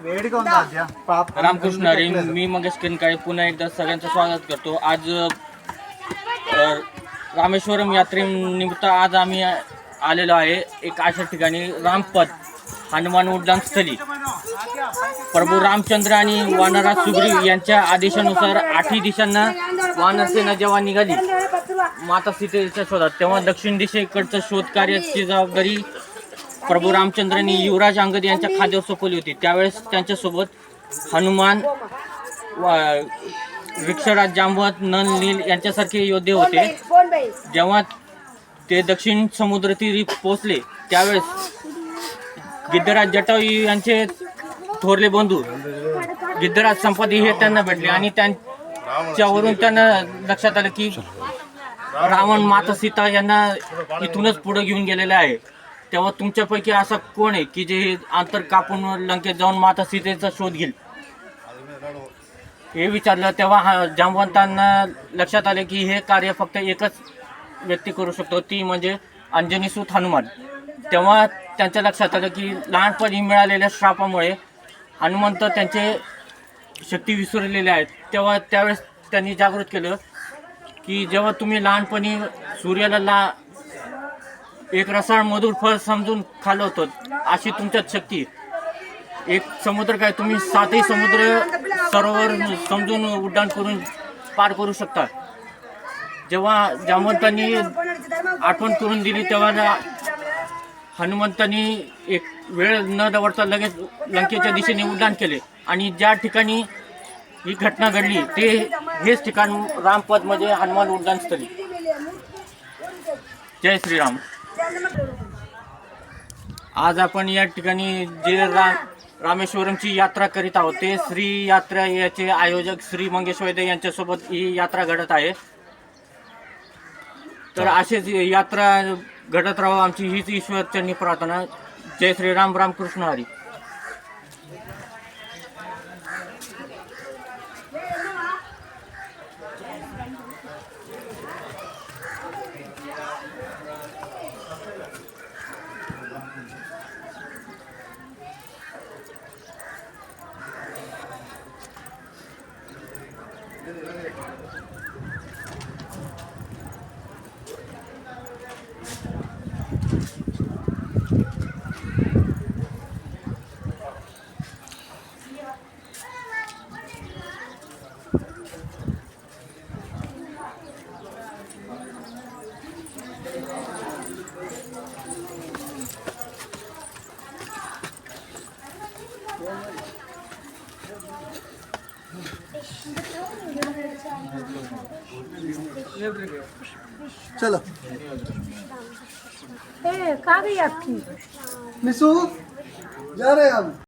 रामकृष्ण हरी. मी मंगेश केनकाळे पुन्हा एकदा सगळ्यांचं स्वागत करतो. आज रामेश्वरम यात्रेनिमित्त आज आम्ही आलेलो आहे एक अशा ठिकाणी रामपद हनुमान उड्डाण स्थळी. प्रभू रामचंद्र आणि वानरा सुग्रीव यांच्या आदेशानुसार 8 दिशांना वानरसेना जेव्हा निघाली माता सीतेच्या शोधात, तेव्हा दक्षिण दिशेकडचं शोध कार्याची जबाबदारी प्रभू रामचंद्रांनी युवराज अंगद यांच्या खांद्यावर सोपवली होती. त्यावेळेस त्यांच्यासोबत हनुमान, वृक्षराज जांबवत, नल, नील यांच्यासारखे योद्धे होते. जेव्हा ते दक्षिण समुद्र तीरी पोहोचले त्यावेळेस गिद्धराज जटायू यांचे थोरले बंधू गिद्धराज संपादी हे त्यांना भेटले आणि त्यांच्यावरून त्यांना लक्षात आलं की रावण माता सीता यांना इथूनच पुढे घेऊन गेलेले आहे. तेव्हा तुमच्यापैकी असा कोण आहे की जे अंतर कापून लंकेत जाऊन माता सीतेचा शोध घेईल, हे विचारलं. तेव्हा जांबवंतांना लक्षात आले की हे कार्य फक्त एकच व्यक्ती करू शकतो, ती म्हणजे अंजनीसूत हनुमान. तेव्हा त्यांच्या लक्षात आलं की लहानपणी मिळालेल्या श्रापामुळे हनुमंत त्यांचे शक्ती विसरलेले आहेत. त्यावेळेस त्यांनी जागृत केलं की जेव्हा तुम्ही लहानपणी सूर्याला एक रसाळ मधुर फळ समजून खाल्लं होतं, अशी तुमच्यात शक्ती. एक समुद्र काय, तुम्ही 7ही समुद्र सरोवर समजून उड्डाण करून पार करू शकता. जेव्हा जांबवंतांनी आठवण करून दिली तेव्हा हनुमंतांनी एक वेळ न दवडता लगेच लंकेच्या दिशेने उड्डाण केले आणि ज्या ठिकाणी ही घटना घडली ते हेच ठिकाण रामपद म्हणजे हनुमान उड्डाण स्थळी. जय श्रीराम. आज आपण या ठिकाणी जे रामेश्वरमची यात्रा करीत आहोत ते श्री यात्रा याचे आयोजक श्री मंगेश वैद्य यांच्यासोबत ही यात्रा घडत आहे. तर अशीच यात्रा घडत राहावं आमची हीच ईश्वरचरणी प्रार्थना. जय श्रीराम. रामकृष्ण हरी. चलो कहाँ गई आपकी निशु, जा रहे हैं हम।